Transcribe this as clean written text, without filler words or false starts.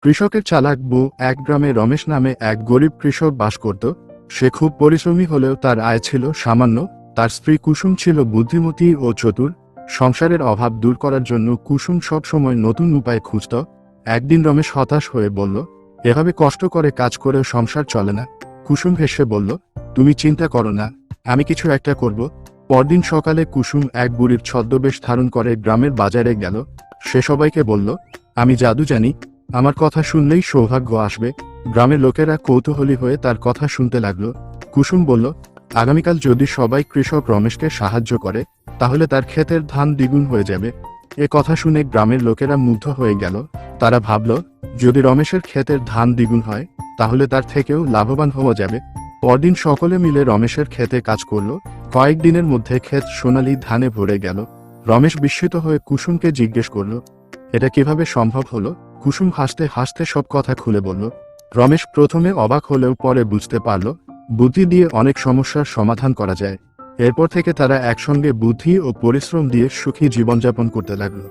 কৃষকের চালাক বউ। এক গ্রামে রমেশ নামে এক গরিব কৃষক বাস করত। সে খুব পরিশ্রমী হলেও তার আয় ছিল সামান্য। তার স্ত্রী কুসুম ছিল বুদ্ধিমতী ও চতুর। সংসারের অভাব দূর করার জন্য কুসুম সব সময় নতুন উপায় খুঁজত। একদিন রমেশ হতাশ হয়ে বলল, এভাবে কষ্ট করে কাজ করেও সংসার চলে না। কুসুম হেসে বলল, তুমি চিন্তা করো না, আমি কিছু একটা করব। পরদিন সকালে কুসুম এক বুড়ির ছদ্মবেশ ধারণ করে গ্রামের বাজারে গেল। সে সবাইকে বলল, আমি জাদু জানি, আমার কথা শুনলেই সৌভাগ্য আসবে। গ্রামের লোকেরা কৌতূহলী হয়ে তার কথা শুনতে লাগলো। কুসুম বলল, আগামীকাল যদি সবাই কৃষক রমেশকে সাহায্য করে তাহলে তার ক্ষেতের ধান দ্বিগুণ হয়ে যাবে। এ কথা শুনে গ্রামের লোকেরা মুগ্ধ হয়ে গেল। তারা ভাবল, যদি রমেশের ক্ষেতের ধান দ্বিগুণ হয় তাহলে তার থেকেও লাভবান হওয়া যাবে। পরদিন সকলে মিলে রমেশের ক্ষেতে কাজ করল। কয়েকদিনের মধ্যে ক্ষেত সোনালী ধানে ভরে গেল। রমেশ বিস্মিত হয়ে কুসুমকে জিজ্ঞেস করল, এটা কিভাবে সম্ভব হলো? কুসুম হাসতে হাসতে সব কথা খুলে বলল। রমেশ প্রথমে অবাক হলেও পরে বুঝতে পারল, বুদ্ধি দিয়ে অনেক সমস্যার সমাধান করা যায়। এরপর থেকে তারা একসঙ্গে বুদ্ধি ও পরিশ্রম দিয়ে সুখী জীবনযাপন করতে লাগলো।